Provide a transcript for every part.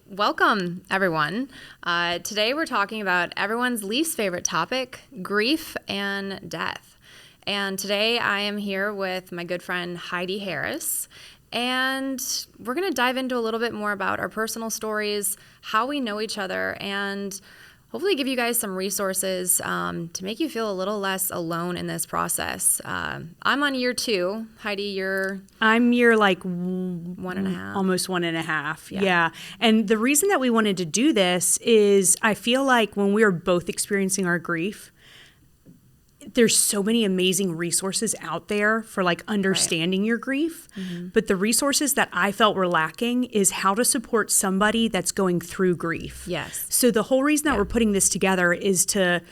welcome everyone. Today we're talking about everyone's least favorite topic, grief and death. And today I am here with my good friend Heidi Harris, and we're going to dive into a little bit more about our personal stories, how we know each other, and hopefully give you guys some resources to make you feel a little less alone in this process. I'm on year 2. Heidi, I'm year 1.5. Almost 1.5. Yeah. And the reason that we wanted to do this is I feel like when we are both experiencing our grief, there's so many amazing resources out there for understanding your grief. Mm-hmm. But the resources that I felt were lacking is how to support somebody that's going through grief. Yes. So the whole reason that we're putting this together is to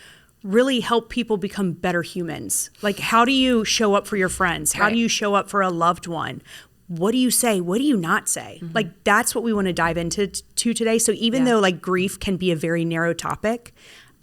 really help people become better humans. Like, how do you show up for your friends? How do you show up for a loved one? What do you say? What do you not say? Mm-hmm. That's what we want to dive into today. So even though grief can be a very narrow topic,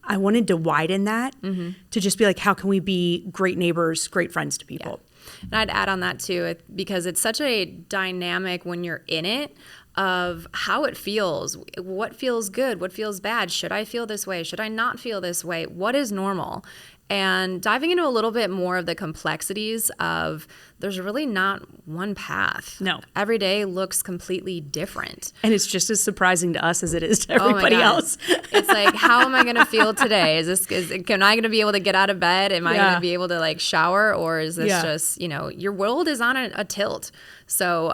I wanted to widen that to just be how can we be great neighbors, great friends to people? Yeah. And I'd add on that too, because it's such a dynamic when you're in it of how it feels, what feels good, what feels bad. Should I feel this way? Should I not feel this way? What is normal? And diving into a little bit more of the complexities of there's really not one path. No. Every day looks completely different. And it's just as surprising to us as it is to everybody else. It's how am I going to feel today? Am I going to be able to get out of bed? Am I going to be able to shower? Or is this just, your world is on a tilt. So,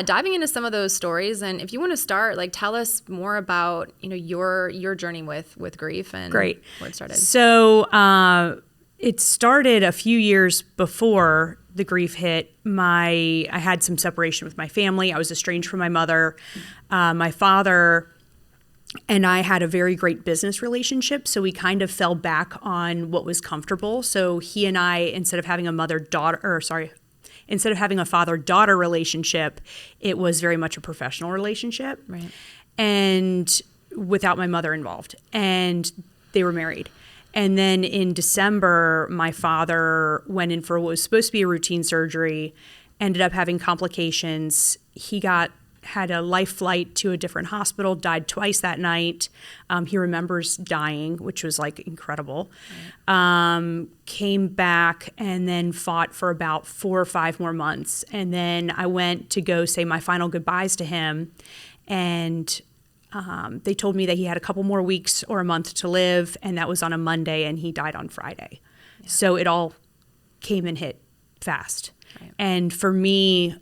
diving into some of those stories. And if you want to start, tell us more about, your journey with grief and where it started. So, it started a few years before the grief hit. I had some separation with my family. I was estranged from my mother. My father and I had a very great business relationship, so we kind of fell back on what was comfortable. So he and I, instead of having a father-daughter relationship, it was very much a professional relationship. Right. And without my mother involved. And they were married. And then in December, my father went in for what was supposed to be a routine surgery, ended up having complications. He had a life flight to a different hospital, died twice that night. He remembers dying, which was incredible. Right. Came back and then fought for about 4 or 5 more months. And then I went to go say my final goodbyes to him. And they told me that he had a couple more weeks or a month to live, and that was on a Monday, and he died on Friday. Yeah. So it all came and hit fast. Right. And for me,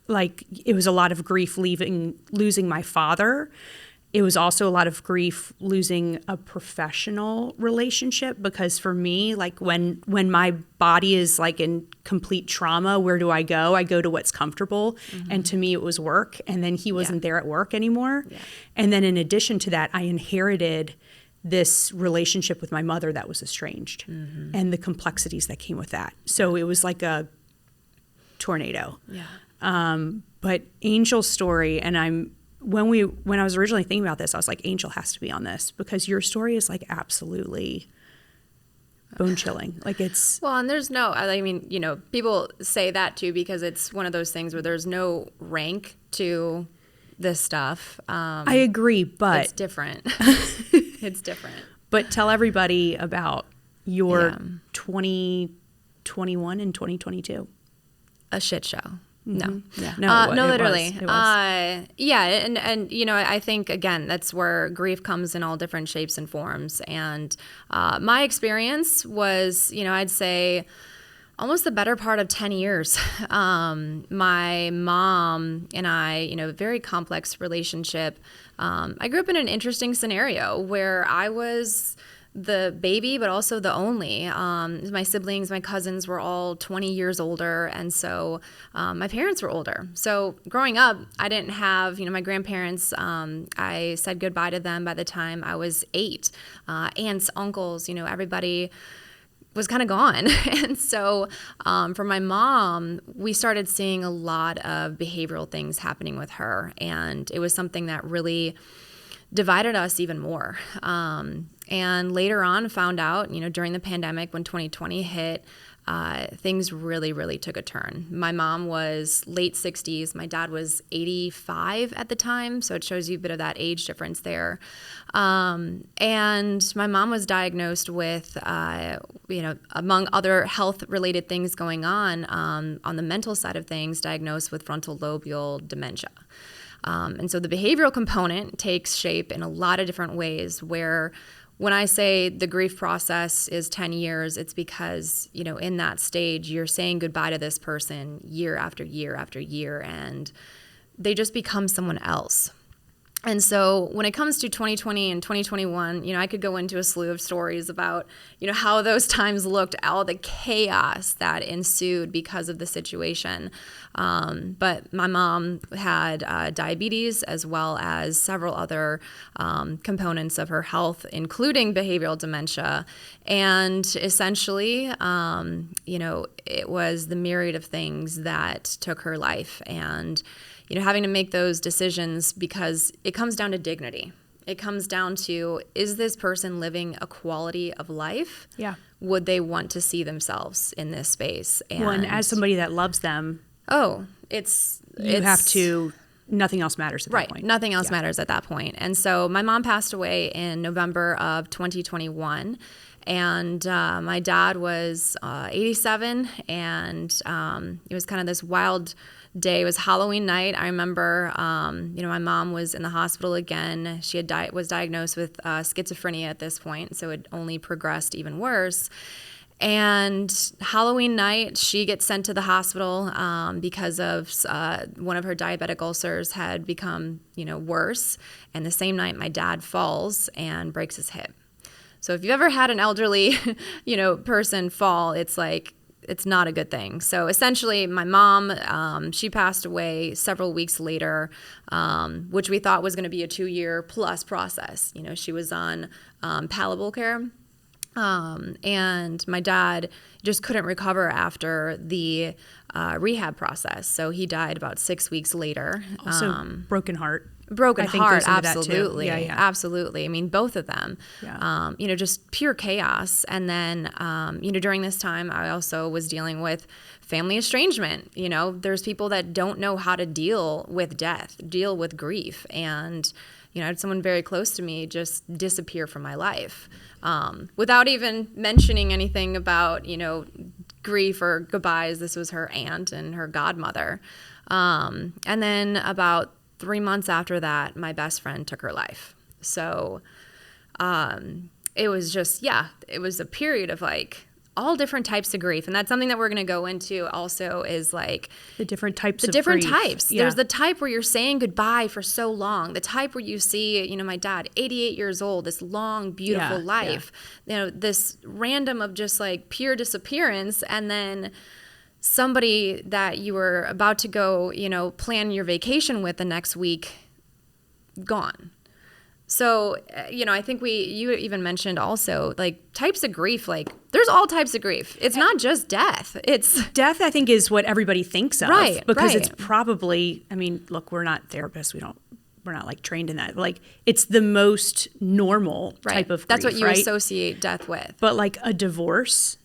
it was a lot of grief losing my father. It was also a lot of grief losing a professional relationship, because for me, when my body is in complete trauma, where do I go? I go to what's comfortable. Mm-hmm. And to me, it was work. And then he wasn't there at work anymore. Yeah. And then in addition to that, I inherited this relationship with my mother that was estranged, and the complexities that came with that. So it was like a tornado. Yeah. But Angel's story, and when I was originally thinking about this, I was like, Angel has to be on this, because your story is absolutely bone chilling. It's and there's people say that too, because it's one of those things where there's no rank to this stuff. I agree, but it's different. It's different. But tell everybody about your 2021 and 2022. A shit show. No. Yeah. No, literally. It was. And I think, again, that's where grief comes in all different shapes and forms. And my experience was, I'd say almost the better part of 10 years. My mom and I, very complex relationship. I grew up in an interesting scenario where I was the baby, but also the only. My siblings, my cousins were all 20 years older, and so my parents were older. So growing up, I didn't have, my grandparents. I said goodbye to them by the time I was 8. Aunts, uncles, everybody was kind of gone. And so for my mom, we started seeing a lot of behavioral things happening with her, and it was something that really divided us even more. And later on found out, during the pandemic when 2020 hit, things really, really took a turn. My mom was late 60s. My dad was 85 at the time, so it shows you a bit of that age difference there. And my mom was diagnosed with, among other health-related things going on the mental side of things, diagnosed with frontal lobular dementia. And so the behavioral component takes shape in a lot of different ways, where when I say the grief process is 10 years, it's because, in that stage, you're saying goodbye to this person year after year after year, and they just become someone else. And so when it comes to 2020 and 2021, I could go into a slew of stories about, how those times looked, all the chaos that ensued because of the situation. But my mom had diabetes, as well as several other components of her health, including behavioral dementia. And essentially, it was the myriad of things that took her life. And having to make those decisions, because it comes down to dignity. It comes down to, is this person living a quality of life? Yeah. Would they want to see themselves in this space? And as somebody that loves them, it's have to, nothing else matters at that point. Nothing else matters at that point. And so my mom passed away in November of 2021. And my dad was 87, and it was kind of this wild day. It was Halloween night. I remember, my mom was in the hospital again. She had was diagnosed with schizophrenia at this point, so it only progressed even worse. And Halloween night, she gets sent to the hospital because of one of her diabetic ulcers had become, worse. And the same night, my dad falls and breaks his hip. So if you've ever had an elderly, person fall, it's not a good thing. So essentially, my mom, she passed away several weeks later, which we thought was going to be a 2-year plus process. She was on palliative care. And my dad just couldn't recover after the rehab process. So he died about 6 weeks later. Also, broken heart. Broken heart, absolutely. Yeah, absolutely. I mean, both of them, Yeah. Just pure chaos. And then, during this time, I also was dealing with family estrangement. There's people that don't know how to deal with death, deal with grief. And, I had someone very close to me just disappear from my life without even mentioning anything about, grief or goodbyes. This was her aunt and her godmother. And then about 3 months after that, my best friend took her life. So it was just, it was a period of all different types of grief. And that's something that we're going to go into also, is the different types the of different grief. types. Yeah. There's the type where you're saying goodbye for so long, the type where you see, my dad, 88 years old, this long, beautiful life, this random of just pure disappearance. And then somebody that you were about to go, plan your vacation with the next week, gone. So, I think you even mentioned also, types of grief, there's all types of grief. It's not just death. It's death, I think, is what everybody thinks of. Right, because right. it's probably, look, we're not therapists. We're not trained in that. It's the most normal type of grief. That's what you right? associate death with. But a divorce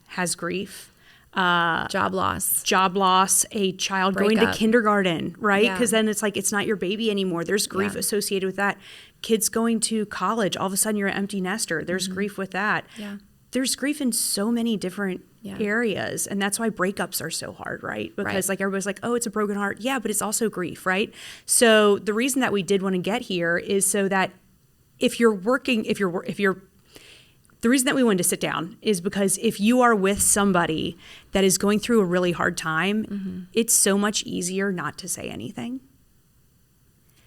has grief. Job loss, a child going to kindergarten, right? Yeah. Because then it's not your baby anymore. There's grief associated with that. Kids going to college, all of a sudden you're an empty nester. There's grief with that. Yeah. There's grief in so many different areas, and that's why breakups are so hard, right? Because everybody's like, oh, it's a broken heart. Yeah, but it's also grief, right? So the reason that we did want to get here is so that the reason that we wanted to sit down is because if you are with somebody that is going through a really hard time, it's so much easier not to say anything.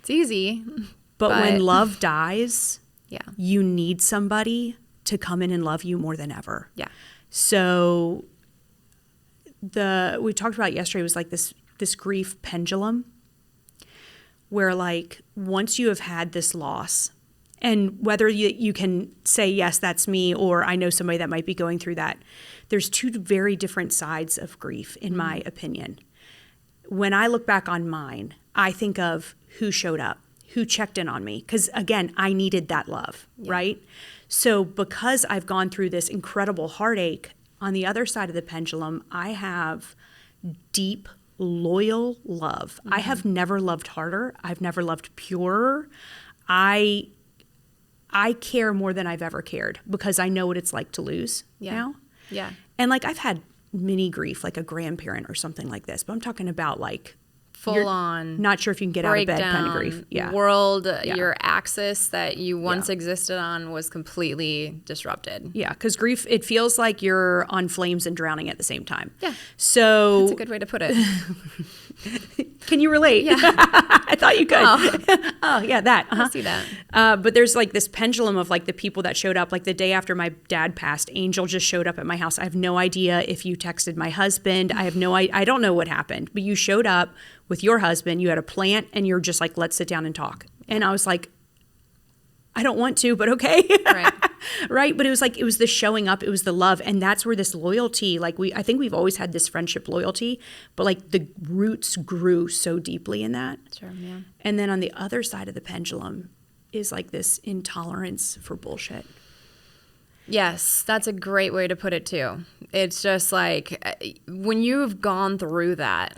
It's easy. But when love dies, you need somebody to come in and love you more than ever. Yeah. So we talked about yesterday was this grief pendulum, where once you have had this loss, and whether you can say, yes, that's me, or I know somebody that might be going through that, there's two very different sides of grief, in my opinion. When I look back on mine, I think of who showed up, who checked in on me. Because, again, I needed that love, right? So because I've gone through this incredible heartache, On the other side of the pendulum, I have deep, loyal love. I have never loved harder. I've never loved purer. I care more than I've ever cared because I know what it's like to lose now. Yeah. And like I've had mini grief, like a grandparent or something like this, but I'm talking about like Full on. Not sure if you can get out of bed kind of grief. Yeah. World, your axis that you once existed on was completely disrupted. Yeah, because grief, it feels like you're on flames and drowning at the same time. Yeah. So that's a good way to put it. Can you relate? Yeah. I thought you could. Oh yeah, that. I see that. But there's like this pendulum of like the people that showed up. Like the day after my dad passed, Angel just showed up at my house. I have no idea if you texted my husband. I don't know what happened, but you showed up with your husband. You had a plant and you're just like, let's sit down and talk. And I was like, I don't want to, but okay. Right. Right. But it was like, it was the showing up. It was the love. And that's where this loyalty, like I think we've always had this friendship loyalty, but like the roots grew so deeply in that. Sure, yeah. And then on the other side of the pendulum is like this intolerance for bullshit. Yes, that's a great way to put it too. It's just like when you've gone through that,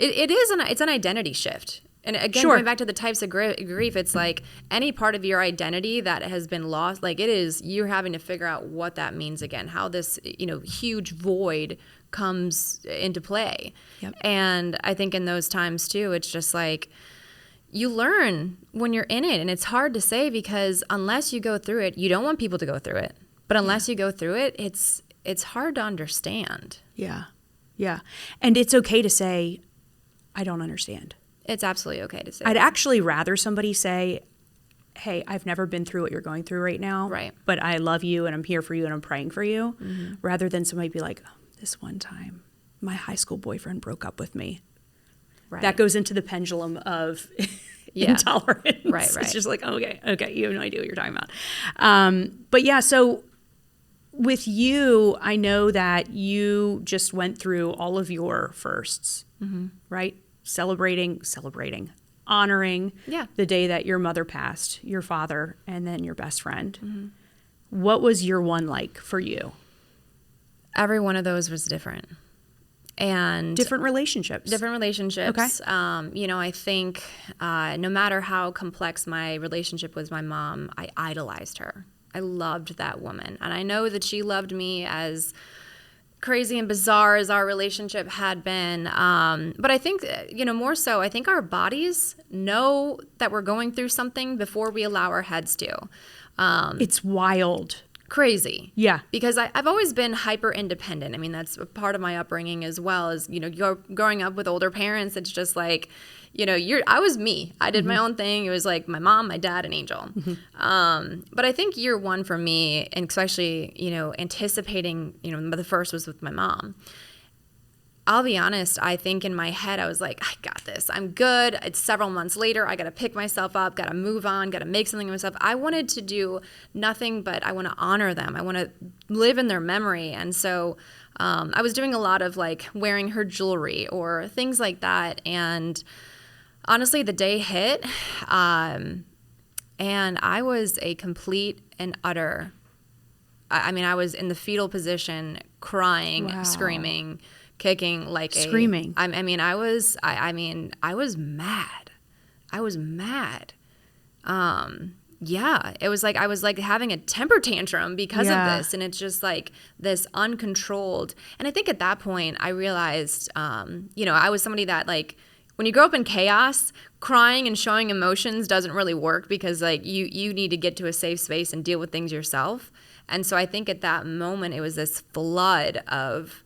it's an identity shift. And again, going back to the types of grief, it's like any part of your identity that has been lost, like you're having to figure out what that means again, how this, huge void comes into play. Yep. And I think in those times too, it's just like you learn when you're in it. And it's hard to say because unless you go through it, you don't want people to go through it. But unless you go through it, it's hard to understand. Yeah. Yeah. And it's okay to say, I don't understand. It's absolutely okay to say. I'd actually rather somebody say, hey, I've never been through what you're going through right now. Right. But I love you and I'm here for you and I'm praying for you. Mm-hmm. Rather than somebody be like, oh, this one time my high school boyfriend broke up with me. Right. That goes into the pendulum of intolerance. Right. It's just like, okay, you have no idea what you're talking about. But yeah, so with you, I know that you just went through all of your firsts, right? Celebrating, honoring the day that your mother passed, your father, and then your best friend. Mm-hmm. What was year one like for you? Every one of those was different. And different relationships. Okay. I think no matter how complex my relationship with my mom, I idolized her. I loved that woman. And I know that she loved me as crazy and bizarre as our relationship had been. But I think, more so, I think our bodies know that we're going through something before we allow our heads to. It's wild. Crazy. Yeah. Because I've always been hyper independent. I mean, that's a part of my upbringing as well as, growing up with older parents. It's just like, I was me. I did my own thing. It was like my mom, my dad, and Angel. Mm-hmm. But I think year one for me, and especially, anticipating, the first was with my mom. I'll be honest, I think in my head, I was like, I got this. I'm good. It's several months later. I got to pick myself up, got to move on, got to make something of myself. I wanted to do nothing but I want to honor them. I want to live in their memory. And so I was doing a lot of like wearing her jewelry or things like that. And honestly, the day hit and I was a complete and utter, I was in the fetal position, crying, screaming, kicking like screaming. I was mad. I was mad. It was like I was like having a temper tantrum because of this, and it's just like this uncontrolled. And I think at that point I realized, I was somebody that like when you grow up in chaos, crying and showing emotions doesn't really work because like you need to get to a safe space and deal with things yourself. And so I think at that moment it was this flood of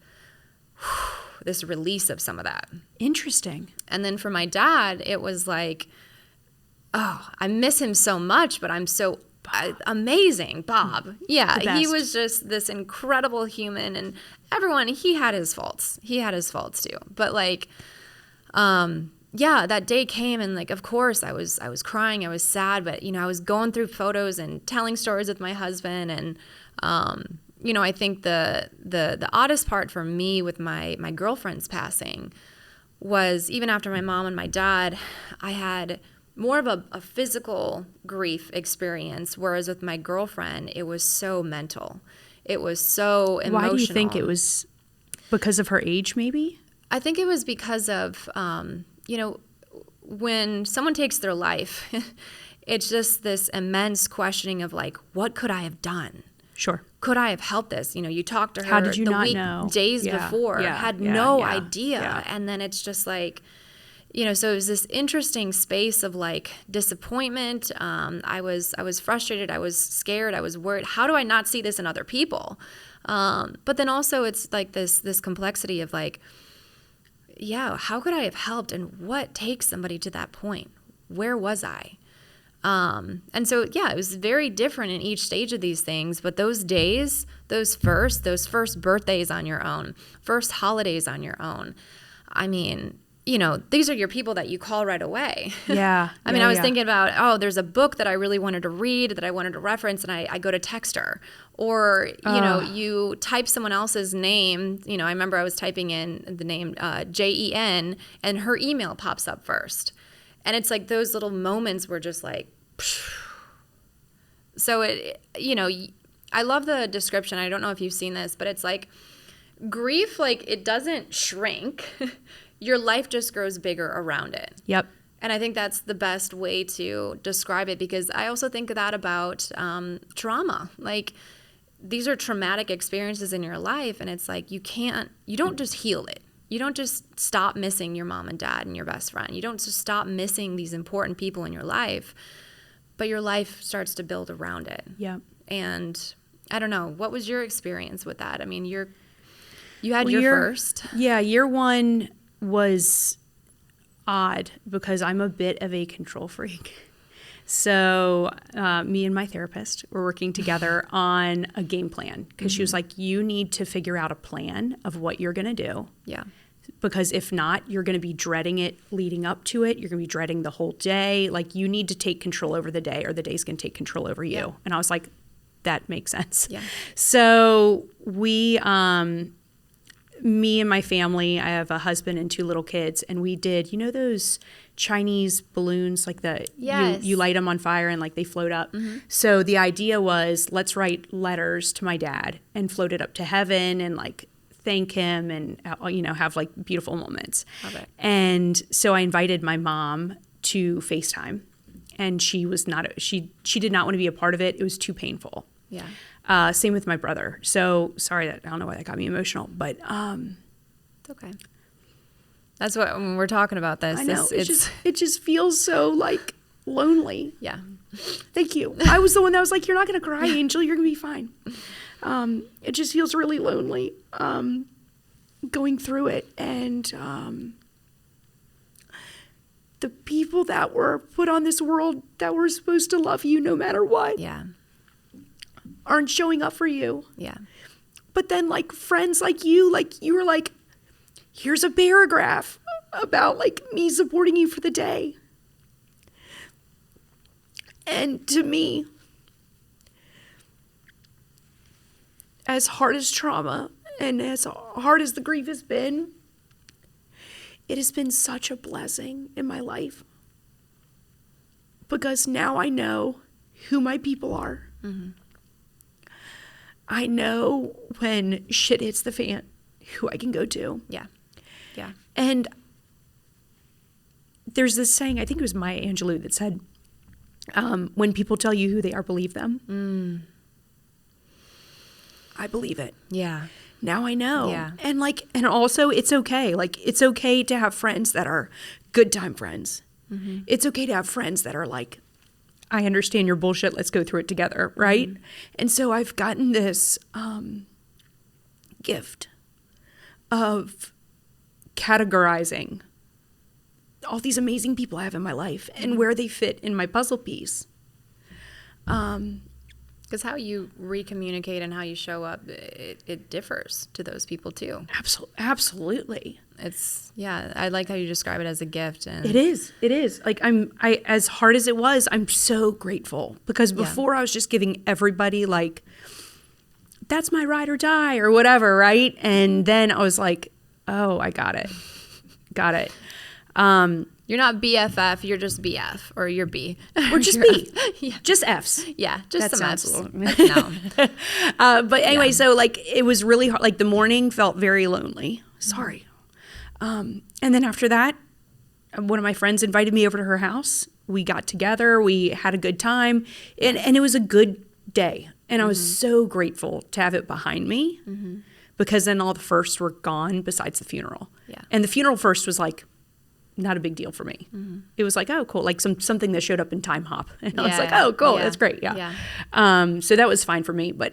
this release of some of that. Interesting. And then for my dad, it was like, oh, I miss him so much, but I'm so amazing, Bob. Yeah, he was just this incredible human, and everyone, he had his faults. He had his faults too. But like, that day came, and like, of course, I was crying, I was sad, but I was going through photos and telling stories with my husband, and I think the oddest part for me with my girlfriend's passing was even after my mom and my dad, I had more of a physical grief experience, whereas with my girlfriend, it was so mental. It was so emotional. Why do you think it was? Because of her age, maybe? I think it was because of, when someone takes their life, it's just this immense questioning of like, what could I have done? Sure. Could I have helped this? You talked to her How did you the not week, know? days before, had no idea. Yeah. And then it's just like, so it was this interesting space of like disappointment. I was frustrated. I was scared. I was worried. How do I not see this in other people? But then also it's like this complexity of like, how could I have helped? And what takes somebody to that point? Where was I? And so, it was very different in each stage of these things. But those days, those first birthdays on your own, first holidays on your own, I mean, these are your people that you call right away. Yeah. I mean, I was thinking about, there's a book that I really wanted to read that I wanted to reference, and I go to text her. Or, you type someone else's name. I remember I was typing in the name Jen, and her email pops up first. And it's like those little moments were just like, phew. So I love the description. I don't know if you've seen this, but it's like grief, like it doesn't shrink. Your life just grows bigger around it. Yep. And I think that's the best way to describe it, because I also think that about trauma. Like these are traumatic experiences in your life, and it's like you don't just heal it. You don't just stop missing your mom and dad and your best friend. You don't just stop missing these important people in your life, but your life starts to build around it. Yeah. And I don't know, what was your experience with that? I mean, you had your first. Yeah, year one was odd because I'm a bit of a control freak. So me and my therapist were working together on a game plan, because she was like, you need to figure out a plan of what you're going to do. Yeah. Because if not, you're going to be dreading it leading up to it. You're going to be dreading the whole day. Like you need to take control over the day, or the day's going to take control over you. Yeah. And I was like, that makes sense. Yeah. So we, me and my family, I have a husband and 2 little kids, and we did, those Chinese balloons, like you light them on fire and like they float up. Mm-hmm. So the idea was, let's write letters to my dad and float it up to heaven and like thank him and, have like beautiful moments. Love it. And so I invited my mom to FaceTime, and she did not want to be a part of it. It was too painful. Yeah. Same with my brother. So sorry I don't know why that got me emotional, but it's okay. That's what when we're talking about this. I know it just feels so like lonely. Yeah. Thank you. I was the one that was like, "You're not going to cry, Angel. You're going to be fine." It just feels really lonely going through it, and the people that were put on this world that were supposed to love you no matter what. Yeah. Aren't showing up for you. Yeah. But then like friends like you were like, here's a paragraph about like me supporting you for the day. And to me, as hard as trauma and as hard as the grief has been, it has been such a blessing in my life. Because now I know who my people are. Mm-hmm. I know when shit hits the fan, who I can go to. Yeah. Yeah. And there's this saying, I think it was Maya Angelou, that said, when people tell you who they are, believe them. I believe it. Yeah. Now I know. Yeah. And also it's okay. Like it's okay to have friends that are good time friends. Mm-hmm. It's okay to have friends that are like, I understand your bullshit. Let's go through it together, right? Mm-hmm. And so I've gotten this gift of categorizing all these amazing people I have in my life and where they fit in my puzzle piece. Because how you recommunicate and how you show up, it differs to those people too. Absolutely. I like how you describe it as a gift. And It is. Like I as hard as it was, I'm so grateful, because before I was just giving everybody like, that's my ride or die or whatever, right? And then I was like, oh, I got it. You're not BFF, you're just BF, or you're B. Or just B. Yeah. Just Fs. Yeah, just That some sounds Fs. a little... No. But anyway, so like it was really hard. Like the morning felt very lonely. Sorry. And then after that, one of my friends invited me over to her house. We got together. We had a good time. And it was a good day. And I was so grateful to have it behind me because then all the firsts were gone besides the funeral. Yeah. And the funeral first was like not a big deal for me. It was like, oh, cool. Like something that showed up in Time Hop. And I was like, oh, cool. That's great. Yeah. So that was fine for me. But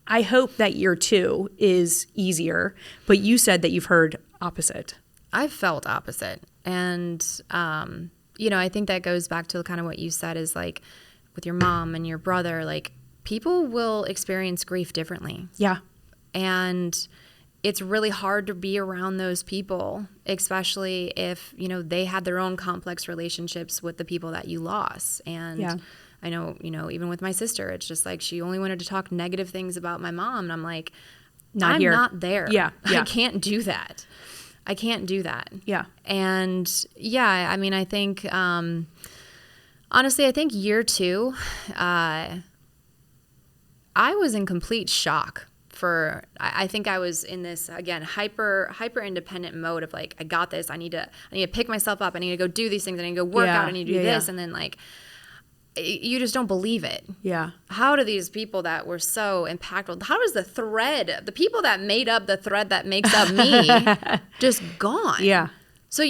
I hope that year 2 is easier. But you said that you've heard opposite. I've felt opposite. And, I think that goes back to kind of what you said is like with your mom and your brother, like people will experience grief differently. Yeah. And it's really hard to be around those people, especially if, they had their own complex relationships with the people that you lost. And I know, even with my sister, it's just like she only wanted to talk negative things about my mom. And I'm like, I'm not there. Yeah. I can't do that. I can't do that. Yeah. And I think, honestly, I think year 2, I was in complete shock. I think I was in this, again, hyper independent mode of like, I got this. I need to pick myself up. I need to go do these things. I need to go work out. I need to do this. And then like, you just don't believe it. Yeah. How do these people that were so impactful, how is the people that made up the thread that makes up me just gone? Yeah. So,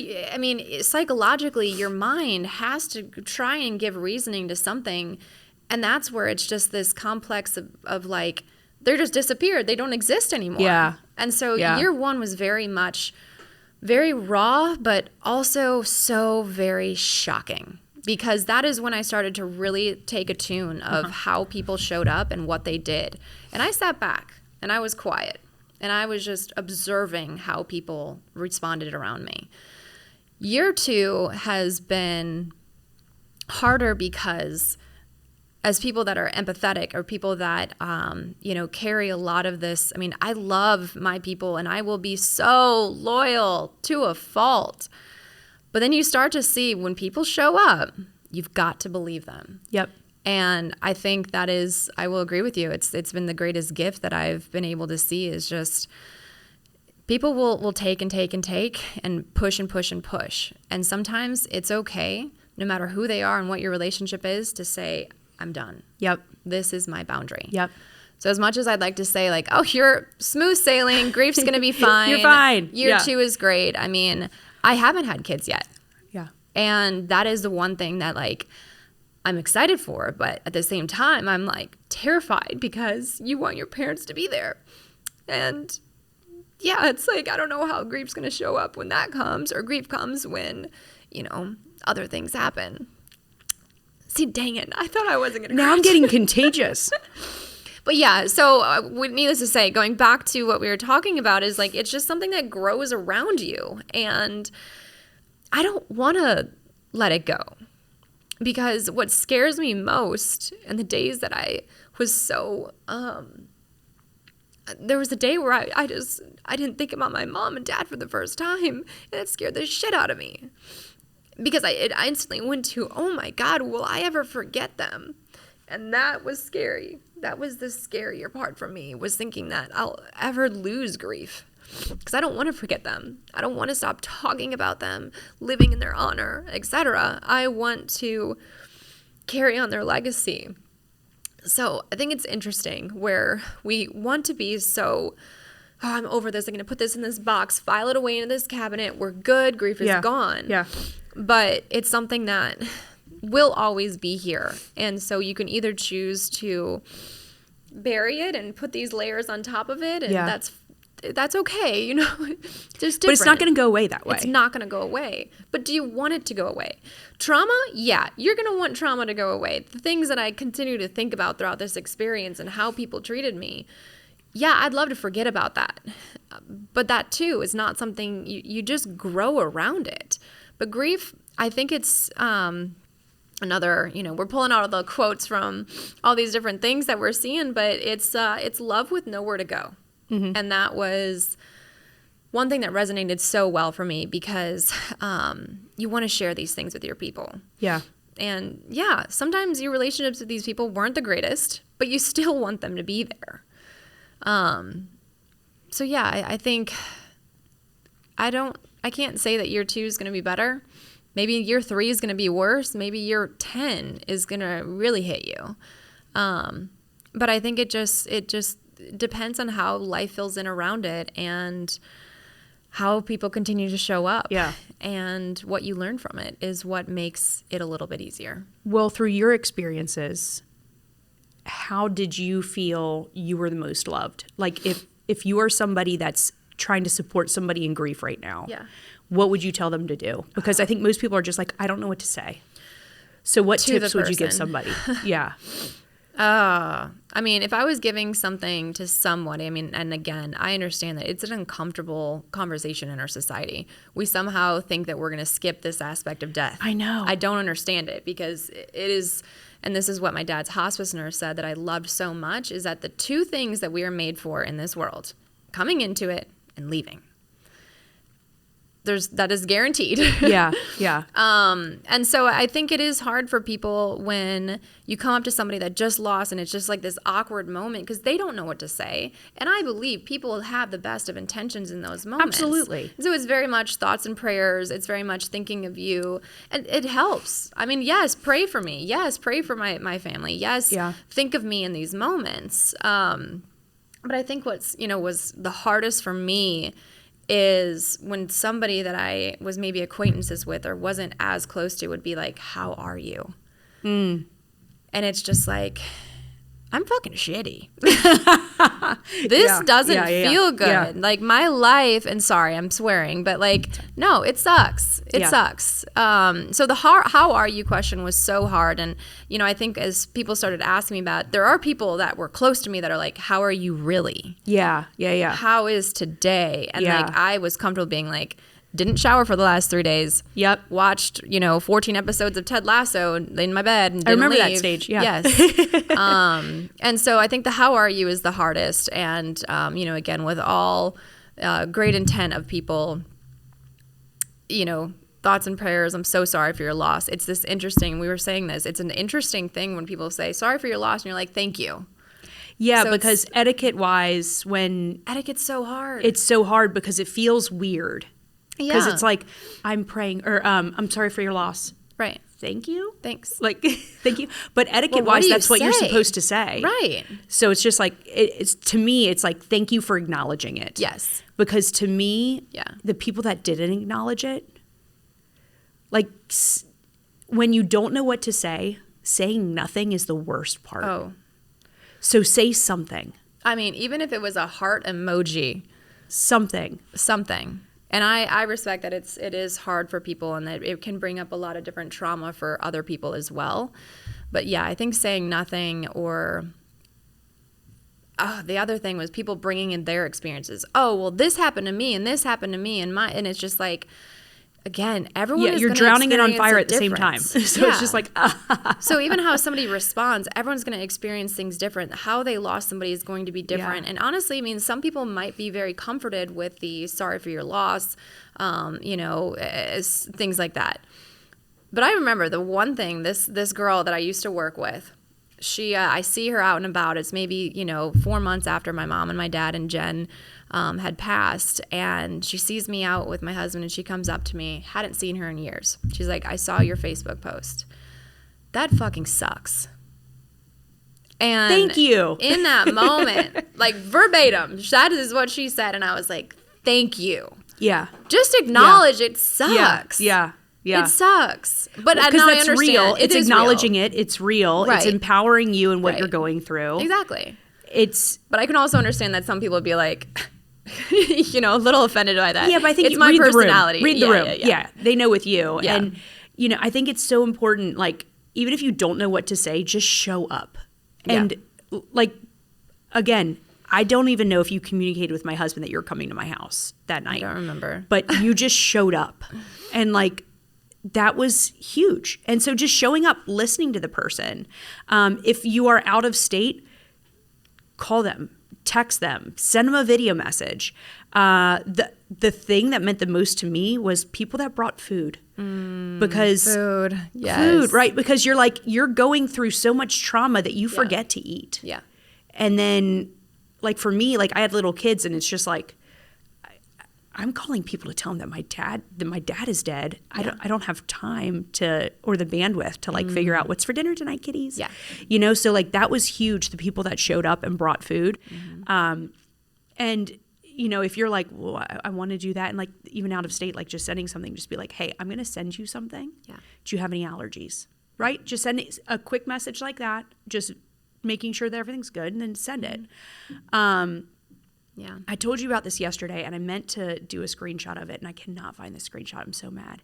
psychologically, your mind has to try and give reasoning to something. And that's where it's just this complex of like, they're just disappeared. They don't exist anymore. Yeah. And so year 1 was very much, very raw, but also so very shocking. Because that is when I started to really take a tune of how people showed up and what they did. And I sat back and I was quiet. And I was just observing how people responded around me. Year 2 has been harder because as people that are empathetic or people that, carry a lot of this. I mean, I love my people and I will be so loyal to a fault. But then you start to see when people show up, you've got to believe them. Yep. And I think that is, I will agree with you. It's been the greatest gift that I've been able to see is just people will take and take and take and push and push and push. And sometimes it's okay, no matter who they are and what your relationship is, to say, I'm done. Yep. This is my boundary. Yep. So as much as I'd like to say like, oh, you're smooth sailing, grief's going to be fine. You're fine. Year 2 is great. I mean, I haven't had kids yet. Yeah. And that is the one thing that like I'm excited for. But at the same time, I'm like terrified because you want your parents to be there. And yeah, it's like, I don't know how grief's going to show up when that comes, or grief comes when, other things happen. See, dang it. I thought I wasn't going to Now I'm getting contagious. But yeah, so needless to say, going back to what we were talking about is like, it's just something that grows around you. And I don't want to let it go, because what scares me most in the days that I was so, there was a day where I didn't think about my mom and dad for the first time, and it scared the shit out of me. Because I instantly went to, oh my God, will I ever forget them? And that was scary. That was the scarier part for me, was thinking that I'll ever lose grief. Because I don't want to forget them. I don't want to stop talking about them, living in their honor, etc. I want to carry on their legacy. So I think it's interesting where we want to be so, oh, I'm over this. I'm going to put this in this box, file it away into this cabinet. We're good. Grief is gone. Yeah. But it's something that will always be here. And so you can either choose to bury it and put these layers on top of it, and that's okay, just different. But it's not going to go away that way. It's not going to go away. But do you want it to go away? Trauma? Yeah, you're going to want trauma to go away. The things that I continue to think about throughout this experience and how people treated me, yeah, I'd love to forget about that. But that too is not something you just grow around it. But grief, I think it's another, we're pulling out all the quotes from all these different things that we're seeing, but it's love with nowhere to go. Mm-hmm. And that was one thing that resonated so well for me because, you want to share these things with your people. Yeah. And yeah, sometimes your relationships with these people weren't the greatest, but you still want them to be there. So yeah, I think I can't say that year 2 is going to be better. Maybe year 3 is going to be worse. Maybe year 10 is going to really hit you. But I think it just depends on how life fills in around it and how people continue to show up. Yeah. And what you learn from it is what makes it a little bit easier. Well, through your experiences, how did you feel you were the most loved? Like if you are somebody that's trying to support somebody in grief right now, what would you tell them to do? Because I think most people are just like, I don't know what to say. So what tips would you give somebody? Yeah. I mean, if I was giving something to somebody, I mean, and again, I understand that it's an uncomfortable conversation in our society. We somehow think that we're going to skip this aspect of death. I know. I don't understand it because it is, and this is what my dad's hospice nurse said that I loved so much, is that the 2 things that we are made for in this world, coming into it and leaving. That is guaranteed. Yeah, yeah. And so I think it is hard for people when you come up to somebody that just lost and it's just like this awkward moment because they don't know what to say. And I believe people have the best of intentions in those moments. Absolutely. So it's very much thoughts and prayers. It's very much thinking of you. And it helps. I mean, yes, pray for me. Yes, pray for my family. Yes, think of me in these moments. But I think what's, was the hardest for me is when somebody that I was maybe acquaintances with or wasn't as close to would be like, how are you? And it's just like, I'm fucking shitty. This doesn't feel good. Yeah. Like my life, and sorry, I'm swearing, but like, no, it sucks. It sucks. So the how are you question was so hard. And, I think as people started asking me about it, there are people that were close to me that are like, how are you really? Yeah. How is today? And like, I was comfortable being like, didn't shower for the last 3 days. Yep. Watched, 14 episodes of Ted Lasso in my bed and didn't I remember leave. that stage. Yeah. Yes. And so I think the how are you is the hardest. And, again, with all great intent of people, thoughts and prayers, I'm so sorry for your loss. It's this interesting, we were saying this, it's an interesting thing when people say, sorry for your loss, and you're like, thank you. Yeah, so because etiquette-wise, etiquette's so hard. It's so hard because it feels weird. Yeah. Because it's like, I'm praying, or I'm sorry for your loss. Right. Thank you. Thanks. Like, thank you. But etiquette-wise, that's what you're supposed to say. Right. So it's just like, to me, it's like, thank you for acknowledging it. Yes. Because to me, the people that didn't acknowledge it, like, when you don't know what to say, saying nothing is the worst part. Oh. So say something. I mean, even if it was a heart emoji. Something. And I respect that it is hard for people and that it can bring up a lot of different trauma for other people as well. But yeah, I think saying nothing or the other thing was people bringing in their experiences. Oh, well, this happened to me and this happened to me and it's just like, again, everyone is you're drowning it on fire at the same time. So it's just like, So even how somebody responds, everyone's going to experience things different. How they lost somebody is going to be different. And honestly, I mean, some people might be very comforted with the sorry for your loss, things like that. But I remember the one thing, this girl that I used to work with, I see her out and about. It's maybe, 4 months after my mom and my dad and Jen had passed, and she sees me out with my husband and she comes up to me. Hadn't seen her in years. She's like, I saw your Facebook post. That fucking sucks. And thank you. In that moment, like verbatim, that is what she said. And I was like, thank you. Yeah. Just acknowledge it sucks. Yeah. It sucks. But now that's I understand. Real. It's acknowledging real. It's real. Right. It's empowering you and what right. you're going through. Exactly. But I can also understand that some people would be like, a little offended by that. Yeah, but I think it's my personality. Read the room. Yeah, they know with you. Yeah. And, I think it's so important, like, even if you don't know what to say, just show up. And, like, again, I don't even know if you communicated with my husband that you were coming to my house that night. I don't remember. But you just showed up. And, like, that was huge. And so just showing up, listening to the person. If you are out of state, call them. text them, send them a video message. The thing that meant the most to me was people that brought food. Because Food. Yes. food, right? Because you're going through so much trauma that you forget to eat. Yeah. And then, like, for me, like, I had little kids, and it's just like, I'm calling people to tell them that my dad is dead. Yeah. I don't have time or the bandwidth to like figure out what's for dinner tonight, kiddies. Yeah. You know, so like that was huge. The people that showed up and brought food. And you know, if you're like, well, I want to do that, and like even out of state, like just sending something, just be like, hey, I'm going to send you something. Yeah. Do you have any allergies? Right? Just send a quick message like that. Just making sure that everything's good, and then send it. Yeah. I told you about this yesterday, and I meant to do a screenshot of it, and I cannot find the screenshot. I'm so mad.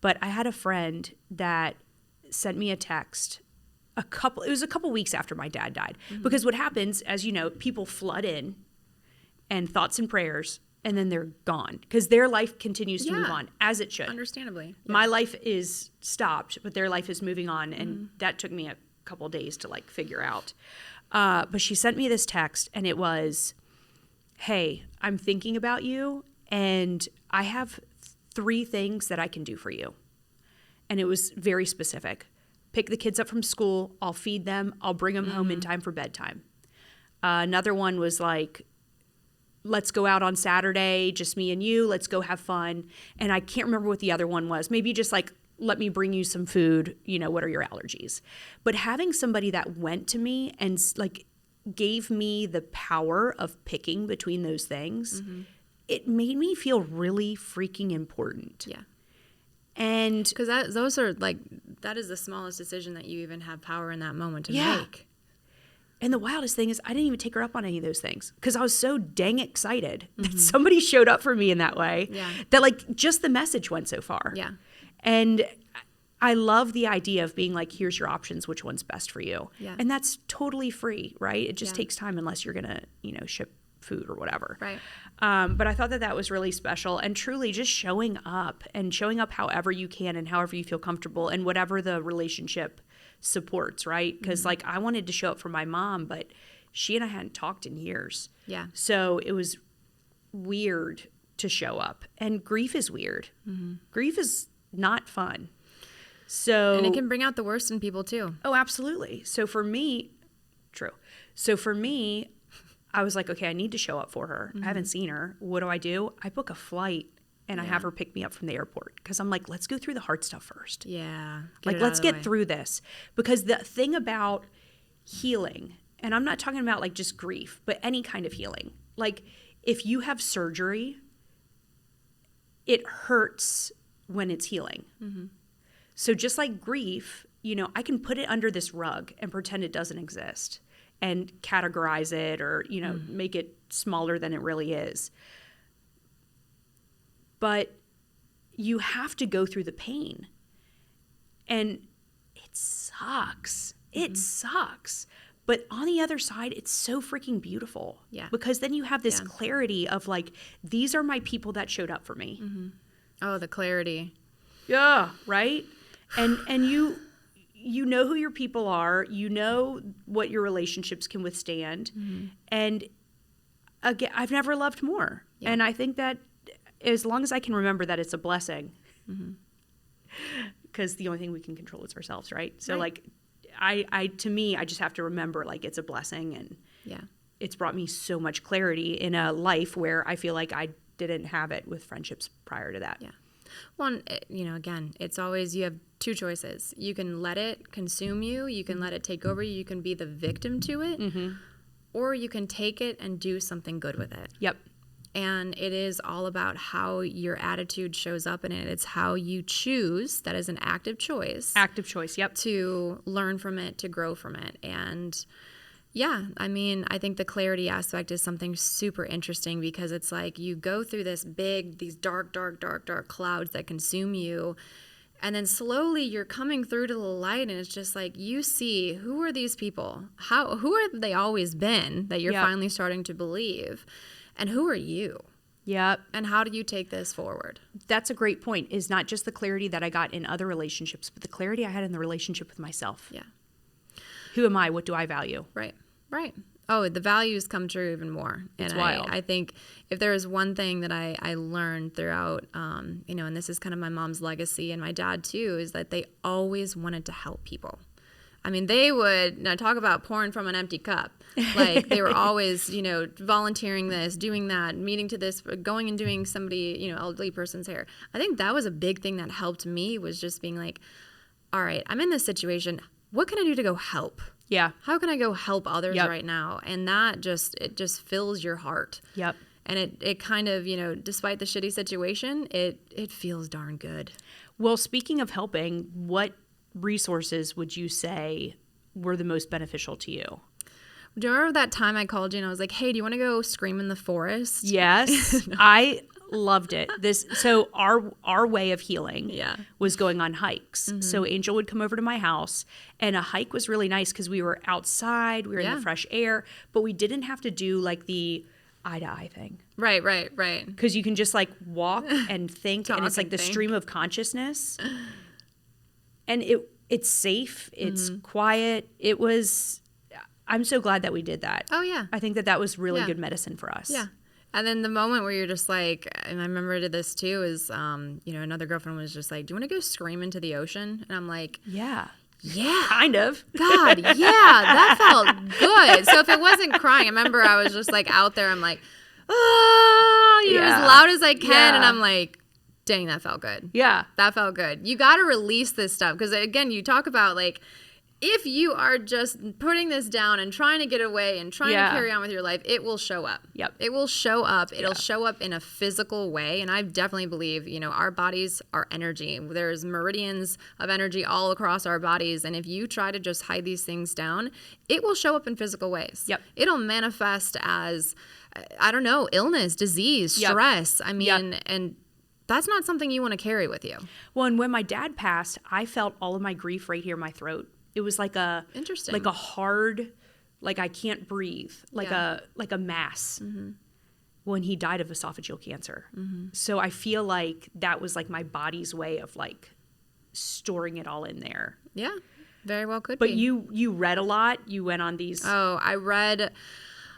But I had a friend that sent me a text it was a couple weeks after my dad died. Because what happens, as you know, people flood in and thoughts and prayers, and then they're gone because their life continues to move on, as it should. Understandably. Yeah. My life is stopped, but their life is moving on, and that took me a couple days to like figure out. But she sent me this text, and it was, hey, I'm thinking about you, and I have 3 things that I can do for you. And it was very specific. Pick the kids up from school. I'll feed them. I'll bring them home in time for bedtime. Another one was like, let's go out on Saturday, just me and you. Let's go have fun. And I can't remember what the other one was. Maybe just like, let me bring you some food. You know, what are your allergies? But having somebody that went to me and like gave me the power of picking between those things, it made me feel really freaking important. Yeah. And Because those are like, that is the smallest decision that you even have power in that moment to make. And the wildest thing is I didn't even take her up on any of those things because I was so dang excited that somebody showed up for me in that way. Yeah. That like just the message went so far. Yeah. And I love the idea of being like, here's your options, which one's best for you. Yeah. And that's totally free, right? It just Yeah. takes time unless you're going to, you know, ship food or whatever. Right. But I thought that was really special, and truly just showing up however you can and however you feel comfortable and whatever the relationship supports, right? Because like I wanted to show up for my mom, but she and I hadn't talked in years. Yeah. So it was weird to show up, and grief is weird. Grief is not fun. So And it can bring out the worst in people too. Oh, absolutely. So for me, I was like, okay, I need to show up for her. I haven't seen her. What do? I book a flight and I have her pick me up from the airport because I'm like, let's go through the hard stuff first. Yeah. Like, let's get through this. Because the thing about healing, and I'm not talking about like just grief, but any kind of healing. Like if you have surgery, it hurts when it's healing. So just like grief, you know, I can put it under this rug and pretend it doesn't exist and categorize it or, you know, make it smaller than it really is. But you have to go through the pain. And it sucks. It sucks. But on the other side, it's so freaking beautiful. Yeah. Because then you have this clarity of like, these are my people that showed up for me. Oh, the clarity. Yeah, right? And you know who your people are. You know what your relationships can withstand. And again, I've never loved more. Yeah. And I think that as long as I can remember that it's a blessing, because the only thing we can control is ourselves, right? So like, to me, I just have to remember like it's a blessing, and it's brought me so much clarity in a life where I feel like I didn't have it with friendships prior to that. Yeah. Well, you know, again, it's always, you have 2 choices. You can let it consume you. You can let it take over you. You can be the victim to it. Or you can take it and do something good with it. Yep. And it is all about how your attitude shows up in it. It's how you choose. That is an active choice. Active choice, yep. To learn from it, to grow from it. And yeah, I mean, I think the clarity aspect is something super interesting because it's like you go through these dark clouds that consume you. And then slowly you're coming through to the light, and it's just like you see, who are these people? Who have they always been that you're finally starting to believe? And who are you? Yep. And how do you take this forward? That's a great point, is not just the clarity that I got in other relationships, but the clarity I had in the relationship with myself. Yeah. Who am I? What do I value? Right. Oh, the values come true even more. It's And wild. I think if there is one thing that I learned throughout, and this is kind of my mom's legacy and my dad too, is that they always wanted to help people. I mean, they would now talk about pouring from an empty cup. Like they were always, volunteering this, doing that, meeting to this, going and doing somebody, elderly person's hair. I think that was a big thing that helped me, was just being like, all right, I'm in this situation. What can I do to go help? Yeah. How can I go help others Yep. right now? And that just fills your heart. Yep. And it kind of, despite the shitty situation, it feels darn good. Well, speaking of helping, what resources would you say were the most beneficial to you? Do you remember that time I called you and I was like, hey, do you want to go scream in the forest? Yes. I loved it. So our way of healing was going on hikes. Mm-hmm. So Angel would come over to my house, and a hike was really nice because we were outside, we were in the fresh air, but we didn't have to do like the eye to eye thing. Right. Because you can just like walk and think, and it's like the think. stream of consciousness. And it's safe. It's quiet. I'm so glad that we did that. Oh, yeah. I think that was really good medicine for us. Yeah. And then the moment where you're just like, and I remember I did this too, is, another girlfriend was just like, do you want to go scream into the ocean? And I'm like, Yeah. Yeah. Kind of. God, yeah, that felt good. So if it wasn't crying, I remember I was just like out there, I'm like, as loud as I can. Yeah. And I'm like, dang, that felt good. Yeah. That felt good. You got to release this stuff. Because again, you talk about like, if you are just putting this down and trying to get away and trying to carry on with your life, it will show up. Yep. It will show up. It'll show up in a physical way. And I definitely believe, our bodies are energy. There's meridians of energy all across our bodies. And if you try to just hide these things down, it will show up in physical ways. Yep. It'll manifest as, I don't know, illness, disease, stress. I mean, and that's not something you want to carry with you. Well, and when my dad passed, I felt all of my grief right here in my throat. It was like a hard, like I can't breathe, like a mass when he died of esophageal cancer. Mm-hmm. So I feel like that was like my body's way of like storing it all in there. Yeah, very well could be. But you read a lot. You went on these. Oh, I read.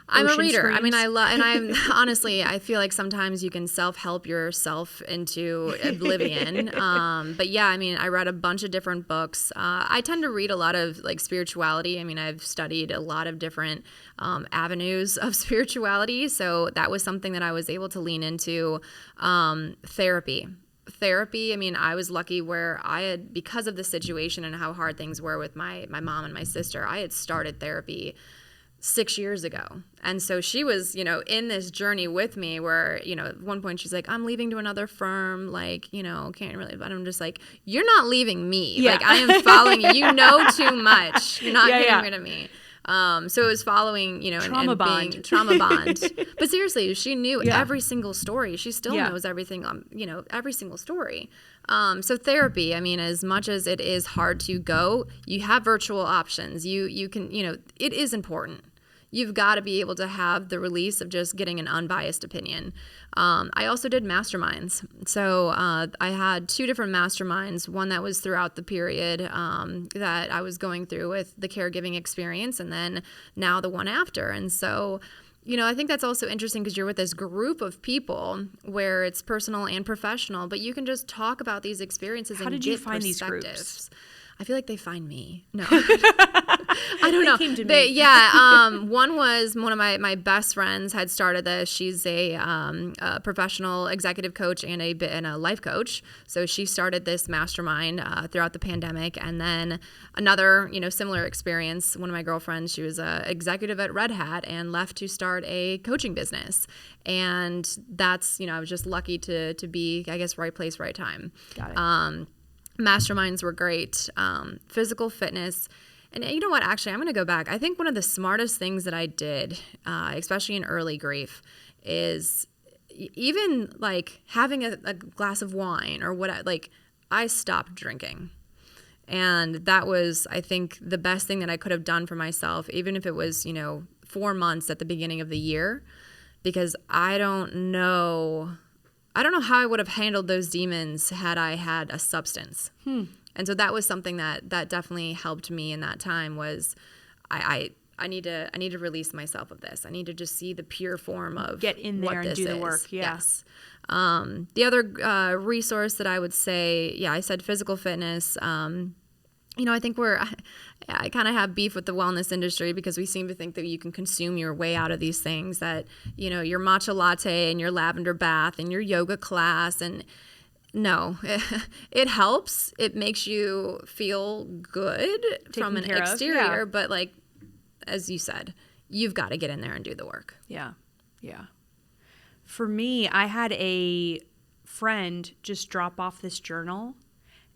I'm a reader. Screams. I mean, I'm honestly, I feel like sometimes you can self-help yourself into oblivion. But yeah, I mean, I read a bunch of different books. I tend to read a lot of like spirituality. I mean, I've studied a lot of different avenues of spirituality. So that was something that I was able to lean into. Therapy, I mean, I was lucky where I had, because of the situation and how hard things were with my mom and my sister, I had started therapy 6 years ago. And so she was, in this journey with me where, at one point she's like, I'm leaving to another firm, like, can't really, but I'm just like, you're not leaving me. Yeah. Like, I am following you. You know too much. You're not getting rid of me. So it was following, trauma bond. Trauma bond. But seriously, she knew every single story. She still knows everything, every single story. So therapy, I mean, as much as it is hard to go, you have virtual options. You can, it is important. You've got to be able to have the release of just getting an unbiased opinion. I also did masterminds. So I had 2 different masterminds, one that was throughout the period that I was going through with the caregiving experience, and then now the one after. And so, I think that's also interesting because you're with this group of people where it's personal and professional, but you can just talk about these experiences and get perspectives. How did you find these groups? I feel like they find me. No. I don't know. Came to me. One was one of my best friends had started this. She's a professional executive coach and a life coach. So she started this mastermind throughout the pandemic. And then another, similar experience, one of my girlfriends, she was an executive at Red Hat and left to start a coaching business. And that's, I was just lucky to be, I guess, right place, right time. Got it. Masterminds were great. Physical fitness. And you know what? Actually, I'm going to go back. I think one of the smartest things that I did, especially in early grief, is even like having a glass of wine or what, I stopped drinking. And that was, I think, the best thing that I could have done for myself, even if it was, 4 months at the beginning of the year, because I don't know how I would have handled those demons had I had a substance. And so that was something that definitely helped me in that time was I I need to release myself of this. I need to just see the pure form of Get in there and do the work. Yeah. Yes. The other resource that I would say, I said physical fitness. I think I kind of have beef with the wellness industry because we seem to think that you can consume your way out of these things, that, your matcha latte and your lavender bath and your yoga class. And no, it helps. It makes you feel good from an exterior. But like, as you said, you've got to get in there and do the work. Yeah. Yeah. For me, I had a friend just drop off this journal.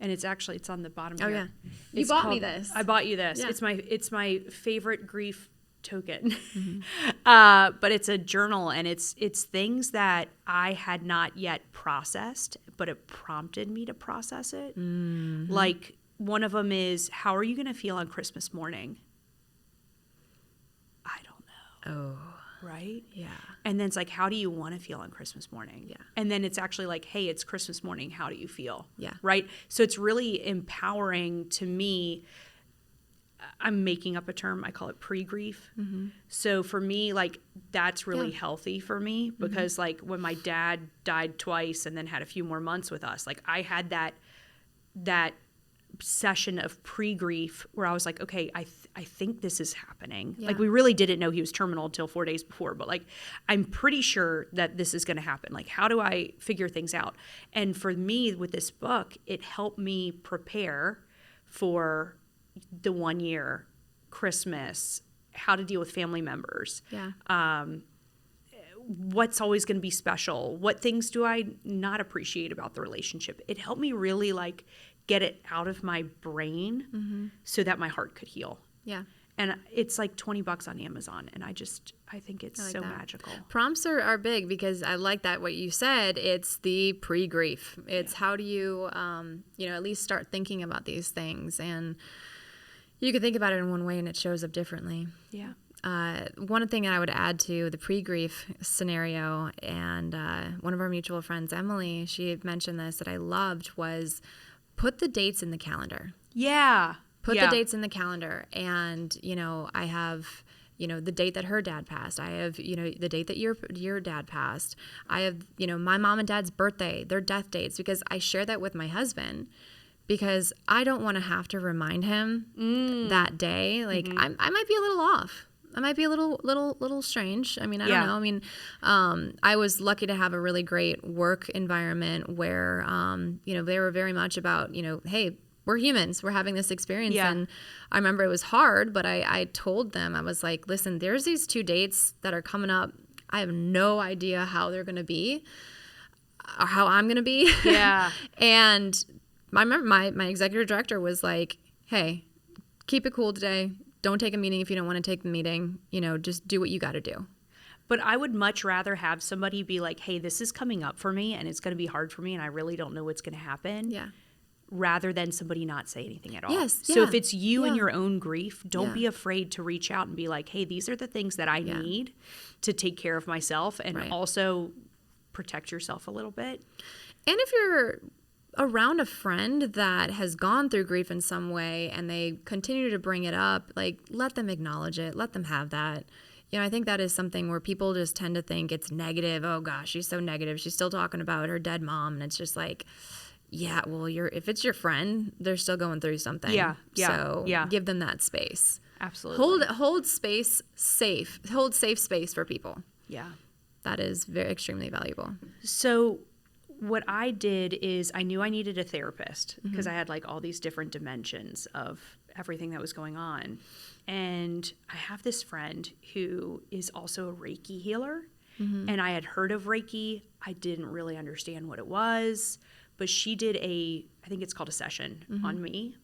And it's on the bottom here. Oh, yeah. You bought me this. I bought you this. Yeah. It's my favorite grief token. Mm-hmm. But it's a journal, and it's things that I had not yet processed, but it prompted me to process it. Mm-hmm. Like, one of them is, how are you going to feel on Christmas morning? I don't know. Oh. Right? Yeah. And then it's like, how do you want to feel on Christmas morning? Yeah. And then it's actually like, hey, it's Christmas morning. How do you feel? Yeah. Right? So it's really empowering to me. I'm making up a term. I call it pre-grief. Mm-hmm. So for me, like, that's really healthy for me because like when my dad died twice and then had a few more months with us, like I had that session of pre-grief where I was like, okay, I think this is happening. Yeah. Like, we really didn't know he was terminal until 4 days before, but like, I'm pretty sure that this is going to happen. Like, how do I figure things out? And for me with this book, it helped me prepare for the 1 year, Christmas, how to deal with family members. Yeah. What's always going to be special? What things do I not appreciate about the relationship? It helped me really like get it out of my brain so that my heart could heal. Yeah. And it's like $20 on Amazon. And I think it's like so that. magical. Prompts are big because I like that what you said. It's the pre-grief. It's how do you, at least start thinking about these things. And you can think about it in one way and it shows up differently. Yeah. One thing I would add to the pre-grief scenario, and one of our mutual friends, Emily, she had mentioned this that I loved, was put the dates in the calendar. Yeah. Put the dates in the calendar. And, I have, the date that her dad passed. I have, the date that your dad passed. I have, my mom and dad's birthday, their death dates, because I share that with my husband because I don't want to have to remind him that day. Like, I might be a little off. I might be a little strange. I mean, I don't know. I mean, I was lucky to have a really great work environment where, they were very much about, hey, we're humans. We're having this experience. Yeah. And I remember it was hard, but I told them, I was like, listen, there's these 2 dates that are coming up. I have no idea how they're going to be or how I'm going to be. Yeah. And I remember my executive director was like, hey, keep it cool today. Don't take a meeting if you don't want to take the meeting. Just do what you got to do. But I would much rather have somebody be like, hey, this is coming up for me and it's going to be hard for me and I really don't know what's going to happen. Yeah. Rather than somebody not say anything at all. Yes. So Yeah. if it's you and your own grief, don't Yeah. be afraid to reach out and be like, hey, these are the things that I need to take care of myself and also protect yourself a little bit. And if you're around a friend that has gone through grief in some way and they continue to bring it up, like, let them acknowledge it. Let them have that. I think that is something where people just tend to think it's negative. Oh gosh, she's so negative. She's still talking about her dead mom. And it's just like, yeah, well, if it's your friend, they're still going through something. Yeah. So give them that space. Absolutely. Hold space safe. Hold safe space for people. Yeah. That is extremely valuable. So what I did is I knew I needed a therapist because I had like all these different dimensions of everything that was going on. And I have this friend who is also a Reiki healer. And I had heard of Reiki. I didn't really understand what it was, but she did I think it's called a session on me.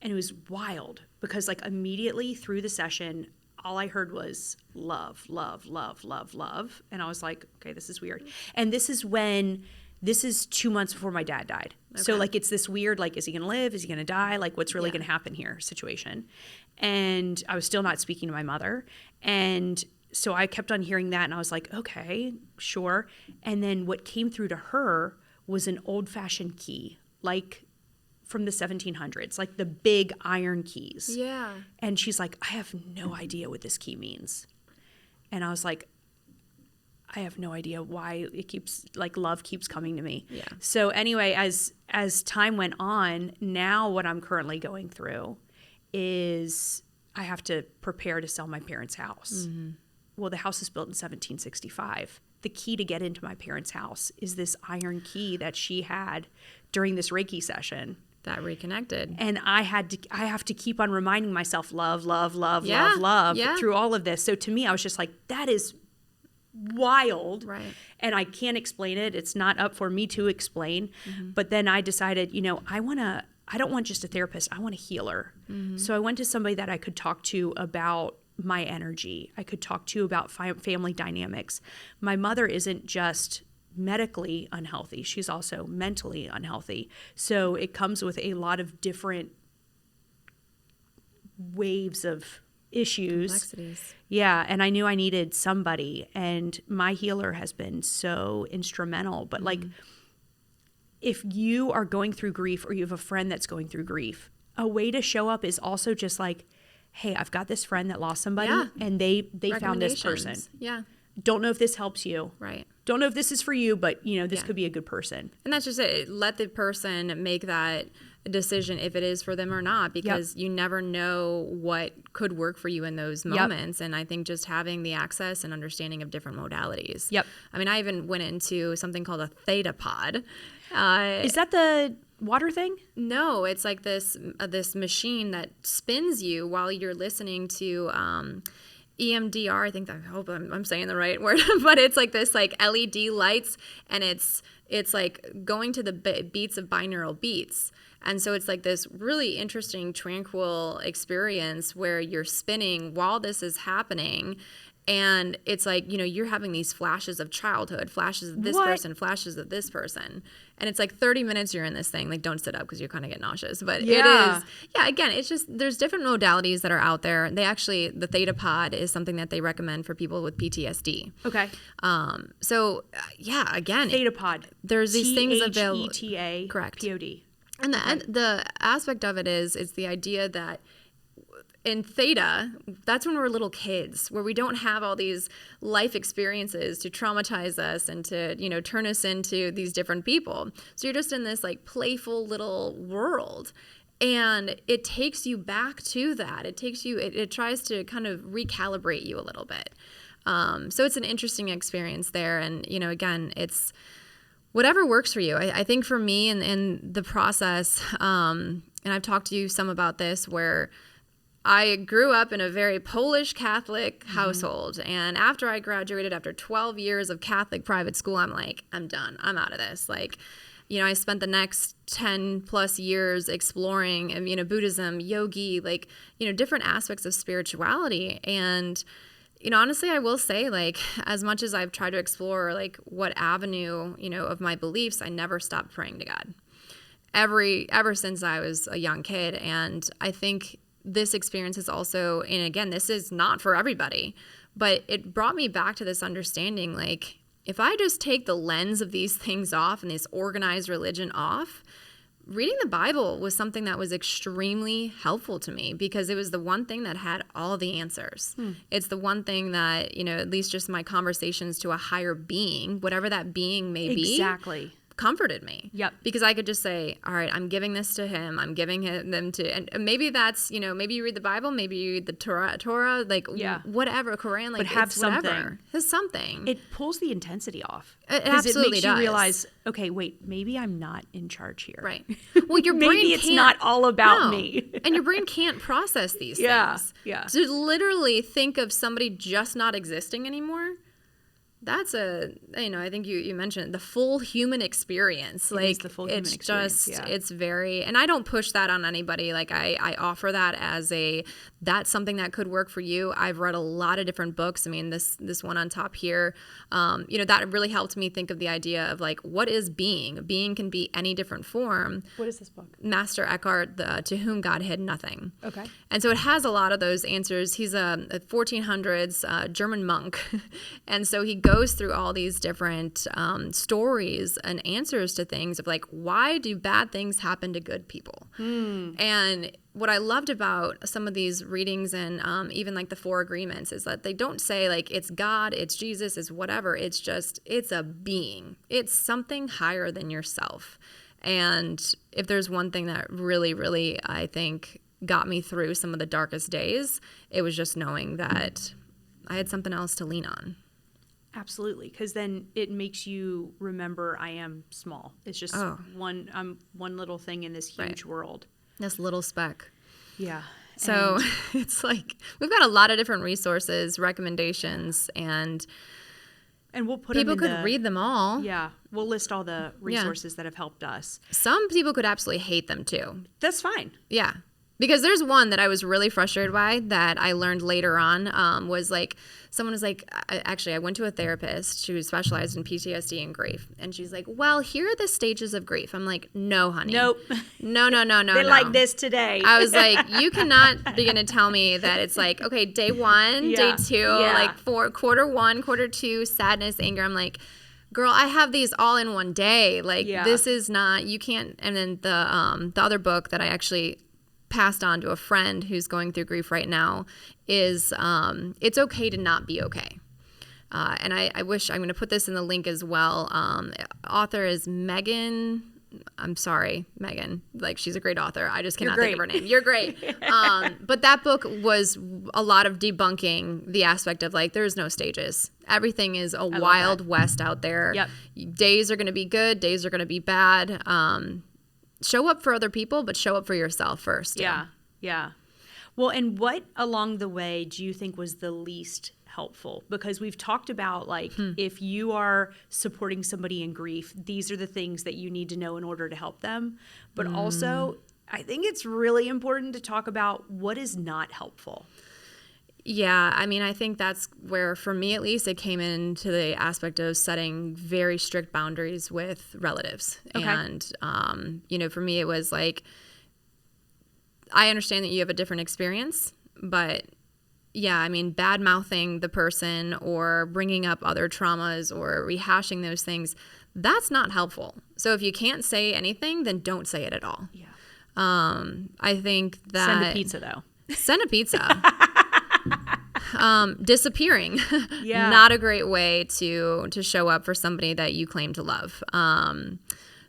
And it was wild because like immediately through the session, all I heard was love, love, love, love, love. And I was like, okay, this is weird. And this is 2 months before my dad died. Okay. So like, it's this weird, like, is he going to live? Is he going to die? Like, what's really going to happen here situation? And I was still not speaking to my mother. And so I kept on hearing that and I was like, okay, sure. And then what came through to her was an old fashioned key, like from the 1700s, like the big iron keys. Yeah. And she's like, I have no idea what this key means. And I was like, I have no idea why it keeps, like, love keeps coming to me. Yeah. So anyway, as time went on, now what I'm currently going through is I have to prepare to sell my parents' house. Mm-hmm. Well, the house is built in 1765. The key to get into my parents' house is this iron key that she had during this Reiki session. That reconnected. And I have to keep on reminding myself, love, love, love, Yeah. love, love, Yeah. through all of this. So to me, I was just like, that is wild. Right. And I can't explain it. It's not up for me to explain. Mm-hmm. But then I decided, I don't want just a therapist. I want a healer. Mm-hmm. So I went to somebody that I could talk to about my energy. I could talk to about family dynamics. My mother isn't just medically unhealthy. She's also mentally unhealthy. So it comes with a lot of different waves of issues. Complexities. Yeah, and I knew I needed somebody, and my healer has been so instrumental. But like, if you are going through grief or you have a friend that's going through grief, a way to show up is also just like, hey, I've got this friend that lost somebody, and they found this person. Yeah. Don't know if this helps you. Right. Don't know if this is for you, but this could be a good person. And that's just it. Let the person make that decision if it is for them or not, because you never know what could work for you in those moments. And I think just having the access and understanding of different modalities. Yep. I mean, I even went into something called a theta pod. Is that the water thing? No, it's like this machine that spins you while you're listening to EMDR. I hope I'm saying the right word, but it's like this like LED lights, and it's like going to the beats of binaural beats. And so it's like this really interesting, tranquil experience where you're spinning while this is happening. And it's like, you're having these flashes of childhood, flashes of this person, flashes of this person. And it's like 30 minutes you're in this thing. Like, don't sit up because you kind of get nauseous. But it is, again, it's just, there's different modalities that are out there. The Theta Pod is something that they recommend for people with PTSD. Okay. Again. Theta Pod. There's these things available. THETA. Correct. POD. And the aspect of it is the idea that in theta, that's when we're little kids, where we don't have all these life experiences to traumatize us and to, turn us into these different people. So you're just in this like playful little world. And it takes you back to that. It tries to kind of recalibrate you a little bit. So it's an interesting experience there. And, again, it's whatever works for you. I think for me in the process, and I've talked to you some about this, where I grew up in a very Polish Catholic household. And after I graduated, after 12 years of Catholic private school, I'm like, I'm done. I'm out of this. Like, I spent the next 10 plus years exploring, Buddhism, yogi, like, different aspects of spirituality. And, honestly, I will say, like, as much as I've tried to explore, like, what avenue, of my beliefs, I never stopped praying to God ever since I was a young kid. And I think this experience is also, and again, this is not for everybody, but it brought me back to this understanding, like, if I just take the lens of these things off and this organized religion off, reading the Bible was something that was extremely helpful to me, because it was the one thing that had all the answers. It's the one thing that, at least just my conversations to a higher being, whatever that being may be, comforted me. Yep. Because I could just say, all right, I'm giving this to him. I'm giving them to, and maybe that's, maybe you read the Bible, maybe you read the Torah, like whatever, Quran, like, but have something. Whatever. Has something. It pulls the intensity off. It absolutely makes does. you realize, okay, wait, maybe I'm not in charge here. Right. Well, your brain maybe it's not all about me. And your brain can't process these things. Yeah. To literally think of somebody just not existing anymore, that's I think you mentioned the full human experience. Like, it's the full human experience. It's very, and I don't push that on anybody. Like, I offer that as that's something that could work for you. I've read a lot of different books. I mean, this one on top here, that really helped me think of the idea of, like, what is being? Being can be any different form. What is this book? Master Eckhart, To Whom God Hid Nothing. Okay. And so it has a lot of those answers. He's a 1400s German monk. And so he goes through all these different stories and answers to things of like, why do bad things happen to good people? And what I loved about some of these readings and even like the Four Agreements is that they don't say like it's God, it's Jesus, it's whatever. It's just, it's a being. It's something higher than yourself. And if there's one thing that really, really, I think got me through some of the darkest days, it was just knowing that I had something else to lean on. Absolutely, because then it makes you remember I am small. It's just one little thing in this huge world. This little speck. Yeah. So it's like we've got a lot of different resources, recommendations, and we'll put people them in could read them all. Yeah, we'll list all the resources that have helped us. Some people could absolutely hate them too. That's fine. Yeah. Because there's one that I was really frustrated by that I learned later on was like, someone was like, I went to a therapist who specialized in PTSD and grief. And she's like, well, here are the stages of grief. I'm like, no, honey. Nope. No. They're like this today. I was like, you cannot begin to tell me that it's like, okay, day one, day two, like quarter one, quarter two, sadness, anger. I'm like, girl, I have these all in one day. Like, this is not, you can't. And then the other book that I actually passed on to a friend who's going through grief right now is It's Okay to Not Be Okay. And I wish, I'm going to put this in the link as well. Author is Megan. I'm sorry, Megan. Like, she's a great author. I just cannot think of her name. You're great. But that book was a lot of debunking the aspect of like, there's no stages. Everything is a wild west out there. Yep. Days are going to be good. Days are going to be bad. Show up for other people, but show up for yourself first. Yeah. Well, and what along the way do you think was the least helpful? Because we've talked about like if you are supporting somebody in grief, these are the things that you need to know in order to help them. But also, I think it's really important to talk about what is not helpful. Yeah, I mean, I think that's where, for me at least, it came into the aspect of setting very strict boundaries with relatives. Okay. And, for me, it was like, I understand that you have a different experience, but yeah, I mean, bad-mouthing the person or bringing up other traumas or rehashing those things, that's not helpful. So if you can't say anything, then don't say it at all. Yeah. I think that... Send a pizza, though. Send a pizza. Disappearing. Not a great way to show up for somebody that you claim to love.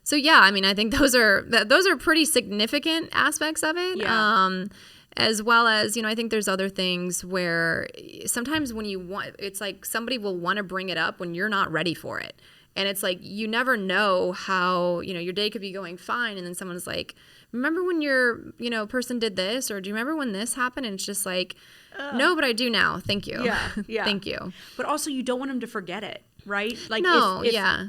So yeah, I mean, I think those are pretty significant aspects of it. Yeah. As well as, I think there's other things where sometimes when you want, it's like somebody will want to bring it up when you're not ready for it. And it's like, you never know how, your day could be going fine. And then someone's like, remember when your, person did this? Or do you remember when this happened? And it's just like, no, but I do now. Thank you. Yeah. Thank you. But also you don't want them to forget it, right? Like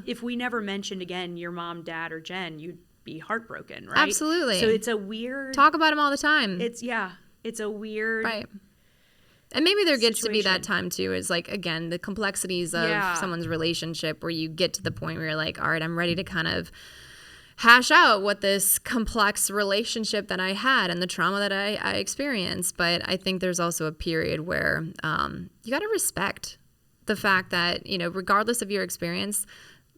if we never mentioned again your mom, dad, or Jen, you'd be heartbroken, right? Absolutely. So it's a weird... Talk about them all the time. It's a weird... Right. And maybe there gets to be that time too, is like, again, the complexities of someone's relationship where you get to the point where you're like, all right, I'm ready to kind of hash out what this complex relationship that I had and the trauma that I experienced. But I think there's also a period where you got to respect the fact that, regardless of your experience,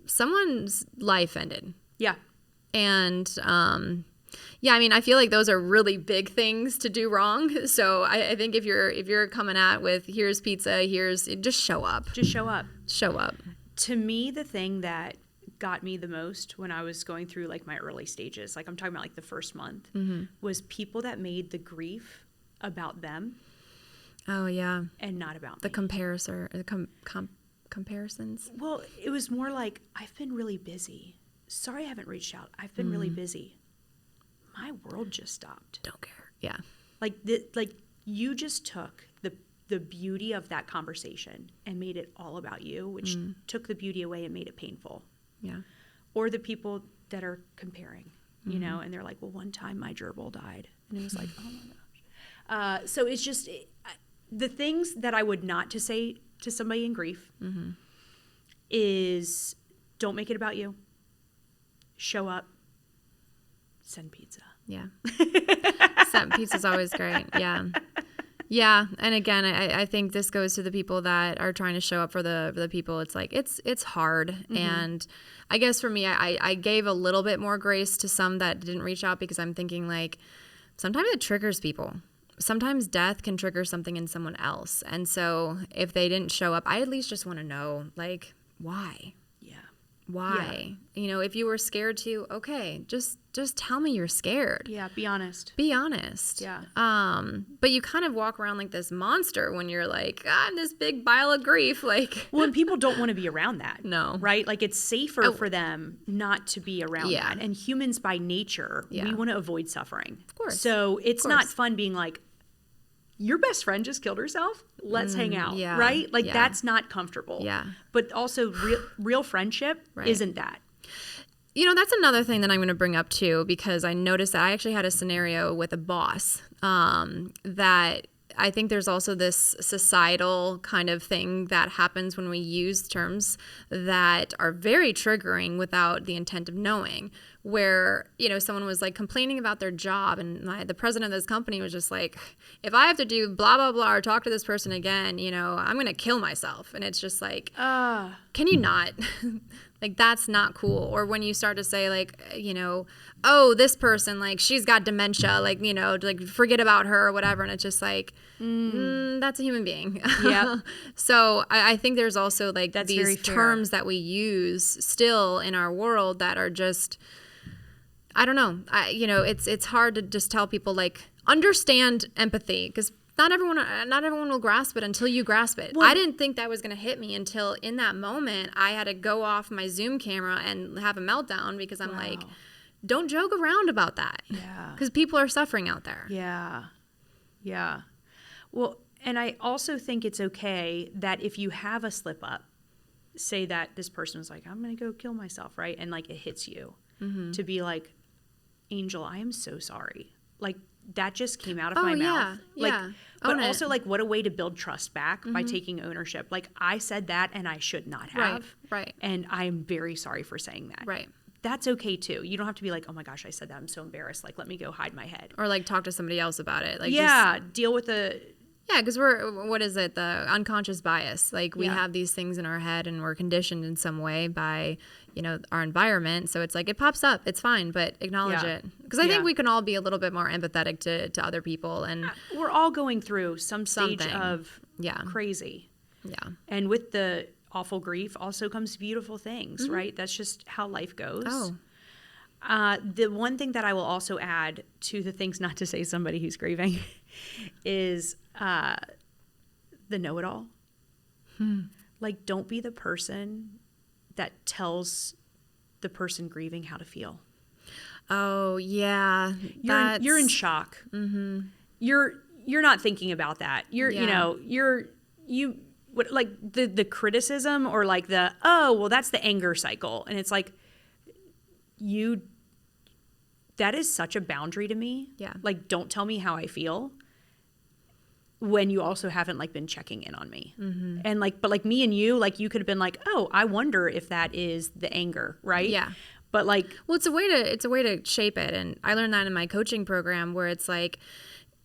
someone's life ended. Yeah. And I mean, I feel like those are really big things to do wrong. So I think if you're coming at with here's pizza, just show up. Show up. To me, the thing that got me the most when I was going through like my early stages, like I'm talking about like the first month, was people that made the grief about them. Oh yeah. And not about the me. Comparisons. Well, it was more like, I've been really busy. Sorry I haven't reached out. I've been really busy. My world just stopped. Don't care. Yeah. Like you just took the beauty of that conversation and made it all about you, which took the beauty away and made it painful. Yeah. Or the people that are comparing, and they're like, well, one time my gerbil died. And it was like, oh my gosh. So it's just the things that I would not to say to somebody in grief is don't make it about you. Show up. Send pizza. Yeah. Pizza's always great. Yeah. Yeah, and again, I think this goes to the people that are trying to show up for the people. It's like it's hard, and I guess for me, I gave a little bit more grace to some that didn't reach out because I'm thinking like sometimes it triggers people. Sometimes death can trigger something in someone else, and so if they didn't show up, I at least just want to know like why. Why? You know, if you were scared to, okay, just tell me you're scared. Yeah, be honest. Be honest. Yeah. But you kind of walk around like this monster when you're like, I'm this big pile of grief. Like, well, and people don't want to be around that. No. Right? Like it's safer for them not to be around Yeah. that. And humans by nature, Yeah. we want to avoid suffering. Of course. So it's Of not course. fun being like, your best friend just killed herself. Let's hang out. yeah. Right? Like Yeah. that's not comfortable. Yeah. But also real friendship Right. isn't that. You know, that's another thing that I'm going to bring up too, because I noticed that I actually had a scenario with a boss that I think there's also this societal kind of thing that happens when we use terms that are very triggering without the intent of knowing, where, you know, someone was like complaining about their job and the president of this company was just like, if I have to do blah, blah, blah, or talk to this person again, you know, I'm going to kill myself. And it's just like, can you not? Like, that's not cool. Or when you start to say, like, you know, oh, this person, like, she's got dementia, like, you know, like, forget about her or whatever. And it's just like, that's a human being. Yep. So I think there's also, like, That's very these fair. terms that we use still in our world that are just, I don't know. You know, it's hard to just tell people, like, understand empathy, because not everyone will grasp it until you grasp it. Well, I didn't think that was going to hit me until in that moment I had to go off my Zoom camera and have a meltdown because I'm like, don't joke around about that. Yeah. Because people are suffering out there. Yeah. Yeah. Well, and I also think it's okay that if you have a slip up, say that this person was like, I'm going to go kill myself, right? And like it hits you to be like, Angel, I am so sorry. Like that just came out of my mouth. Like, yeah. but Own it. also like what a way to build trust back by taking ownership. Like I said that and I should not have. Right. And I am very sorry for saying that. Right. That's okay too. You don't have to be like, oh my gosh, I said that. I'm so embarrassed. Like, let me go hide my head. Or like talk to somebody else about it. Like, Yeah. Deal with the, yeah, because what is it? The unconscious bias. Like we have these things in our head and we're conditioned in some way by, you know, our environment. So it's like, it pops up. It's fine, but acknowledge it. Because I think we can all be a little bit more empathetic to other people. And we're all going through some stage Something. of crazy. yeah. And with the awful grief also comes beautiful things, right? That's just how life goes. Oh. The one thing that I will also add to the things not to say somebody who's grieving is the know-it-all. Like, don't be the person that tells the person grieving how to feel. Oh, yeah. You're in shock. Mm-hmm. You're not thinking about that. Like the criticism or like that's the anger cycle. And it's like, that is such a boundary to me. Yeah. Like, don't tell me how I feel when you also haven't like been checking in on me. Mm-hmm. And like, but like me and you, like you could have been like, oh, I wonder if that is the anger. Right. Yeah. But like, well, it's a way to shape it. And I learned that in my coaching program where it's like,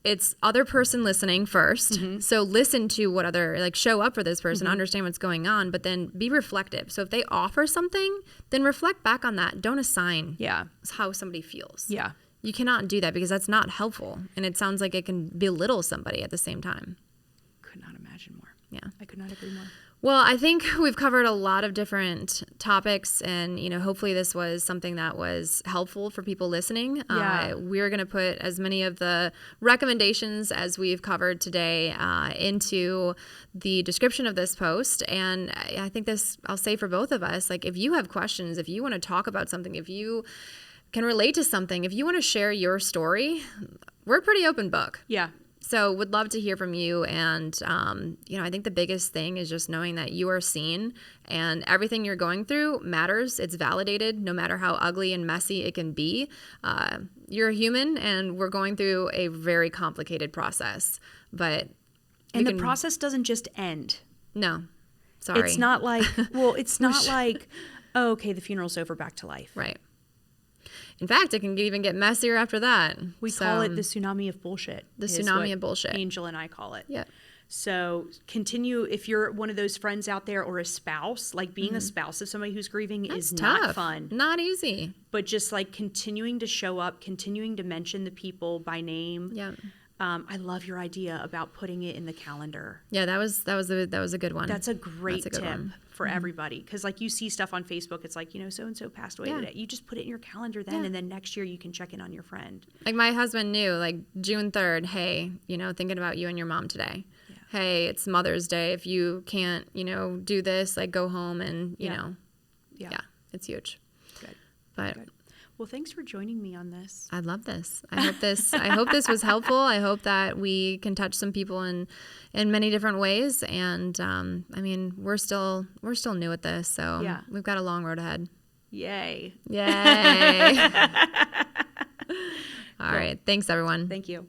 it's other person listening first. Mm-hmm. So listen to what show up for this person, understand what's going on, but then be reflective. So if they offer something, then reflect back on that. Don't assign how somebody feels. Yeah. You cannot do that because that's not helpful. And it sounds like it can belittle somebody at the same time. Could not imagine more. Yeah. I could not agree more. Well, I think we've covered a lot of different topics, and hopefully this was something that was helpful for people listening. Yeah. We're going to put as many of the recommendations as we've covered today into the description of this post, and I think I'll say for both of us, like if you have questions, if you want to talk about something, if you can relate to something, if you want to share your story, we're a pretty open book. Yeah. So would love to hear from you. And, I think the biggest thing is just knowing that you are seen and everything you're going through matters. It's validated no matter how ugly and messy it can be. You're a human and we're going through a very complicated process. But the process doesn't just end. No. Sorry. It's not like, oh, okay, the funeral's over, back to life. Right. In fact, it can even get messier after that. We call it the tsunami of bullshit. The tsunami of bullshit. Angel and I call it. Yeah. So continue, if you're one of those friends out there or a spouse, like being a spouse of somebody who's grieving is tough. not fun. Not easy. But just like continuing to show up, continuing to mention the people by name. Yeah. I love your idea about putting it in the calendar. Yeah, that was a good one. That's a great That's a good tip one. for everybody. Because like you see stuff on Facebook, it's like, so-and-so passed away today. You just put it in your calendar then, and then next year you can check in on your friend. Like my husband knew, like June 3rd, hey, thinking about you and your mom today. Yeah. Hey, it's Mother's Day. If you can't, do this, like go home and, yeah, it's huge. Good. But Good. Well, thanks for joining me on this. I love this. I hope this was helpful. I hope that we can touch some people in many different ways. And we're still new at this, so we've got a long road ahead. Yay. All right. Thanks, everyone. Thank you.